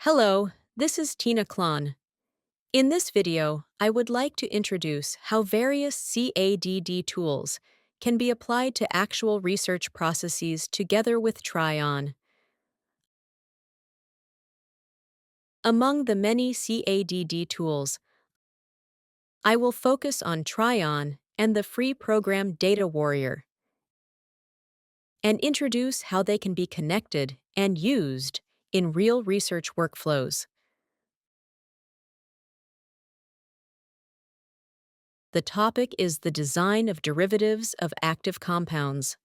Hello, this is TINACLON. In this video, I would like to introduce how various CADD tools can be applied to actual research processes together with TRION. Among the many CADD tools, I will focus on TRION and the free program DataWarrior and introduce how they can be connected and used in real research workflows. The topic is the design of derivatives of active compounds.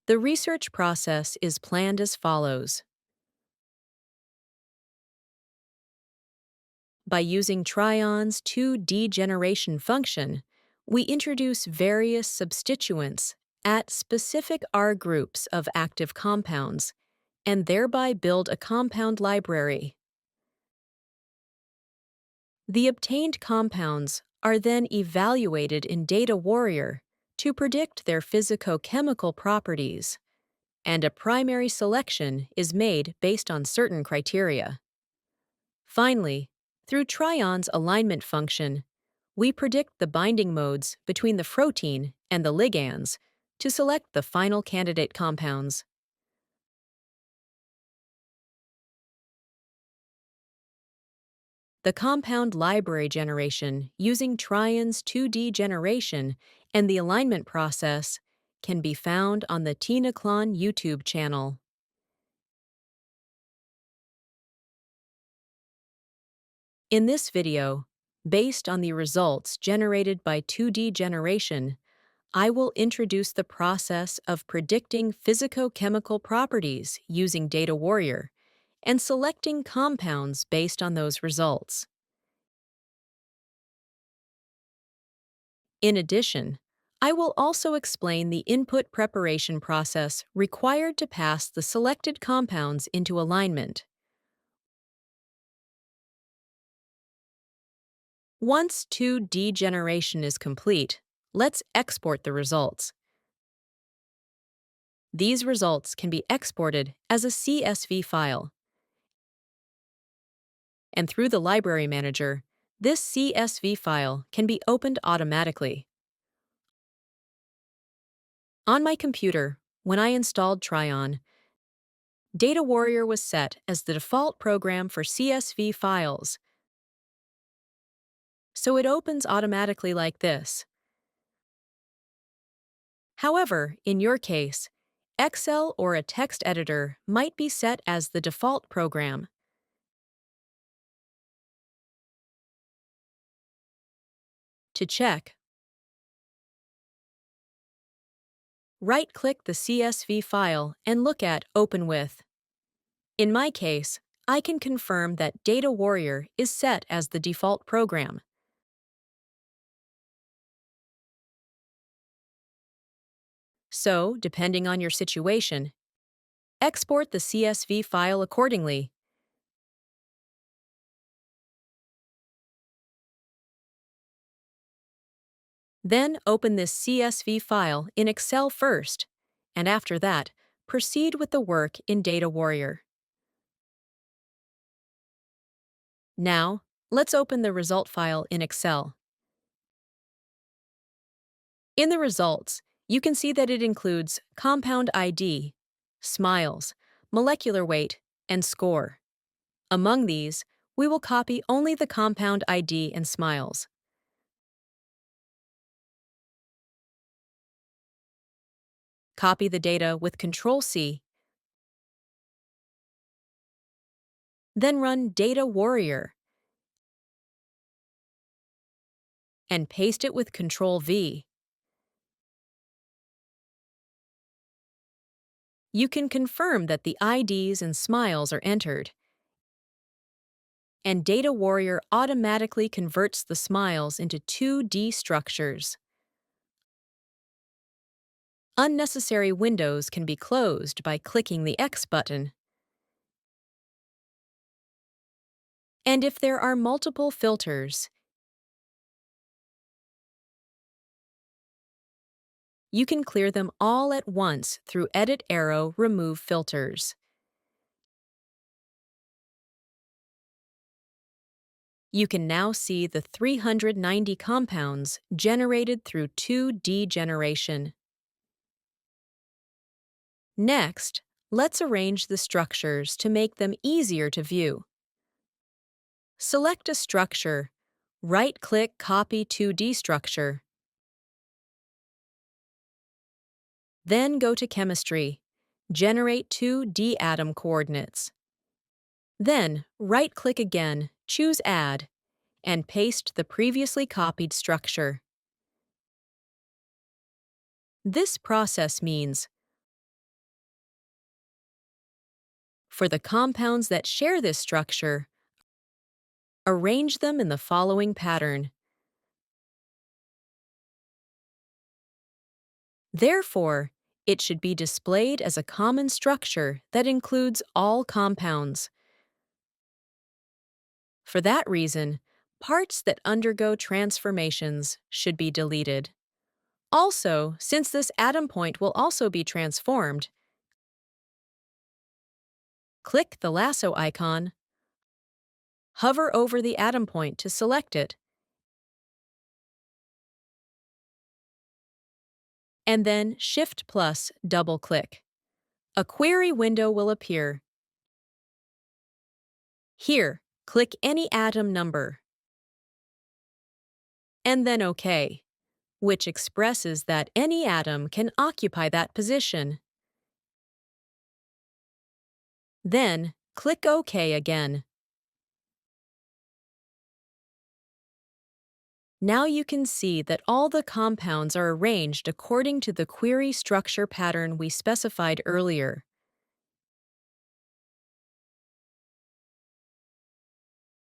The research process is planned as follows. By using TRION's 2D generation function, we introduce various substituents at specific R groups of active compounds and thereby build a compound library. The obtained compounds are then evaluated in DataWarrior to predict their physicochemical properties, and a primary selection is made based on certain criteria. Finally, through TRION's alignment function, we predict the binding modes between the protein and the ligands to select the final candidate compounds. The compound library generation using TRION's 2D generation and the alignment process can be found on the TINACLON YouTube channel. In this video, based on the results generated by 2D generation, I will introduce the process of predicting physicochemical properties using DataWarrior and selecting compounds based on those results. In addition, I will also explain the input preparation process required to pass the selected compounds into alignment. Once 2D generation is complete, let's export the results. These results can be exported as a CSV file. And through the Library Manager, this CSV file can be opened automatically. On my computer, when I installed TRION, DataWarrior was set as the default program for CSV files, so it opens automatically like this. However, in your case, Excel or a text editor might be set as the default program. To check, right-click the CSV file and look at Open With. In my case, I can confirm that DataWarrior is set as the default program. So, depending on your situation, export the CSV file accordingly. Then open this CSV file in Excel first, and after that, proceed with the work in DataWarrior. Now, let's open the result file in Excel. In the results, you can see that it includes compound ID, SMILES, molecular weight, and score. Among these, we will copy only the compound ID and SMILES. Copy the data with Ctrl+C, then run DataWarrior, and paste it with Ctrl+V. You can confirm that the IDs and SMILES are entered, and DataWarrior automatically converts the SMILES into 2D structures. Unnecessary windows can be closed by clicking the X button. And if there are multiple filters, you can clear them all at once through Edit Arrow Remove Filters. You can now see the 390 compounds generated through 2D generation. Next, let's arrange the structures to make them easier to view. Select a structure. Right-click Copy 2D structure. Then go to Chemistry. Generate 2D atom coordinates. Then, right-click again, choose Add, and paste the previously copied structure. This process means for the compounds that share this structure, arrange them in the following pattern. Therefore, it should be displayed as a common structure that includes all compounds. For that reason, parts that undergo transformations should be deleted. Also, since this atom point will also be transformed, click the lasso icon, hover over the atom point to select it, and then Shift+ double-click. A query window will appear. Here, click any atom number, and then OK, which expresses that any atom can occupy that position. Then, click OK again. Now you can see that all the compounds are arranged according to the query structure pattern we specified earlier.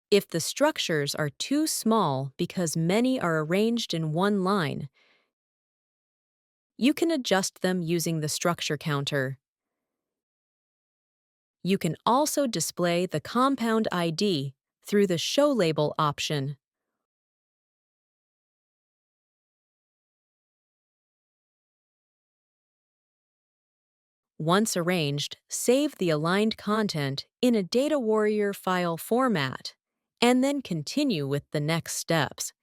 If the structures are too small because many are arranged in one line, you can adjust them using the structure counter. You can also display the compound ID through the Show Label option. Once arranged, save the aligned content in a DataWarrior file format, and then continue with the next steps.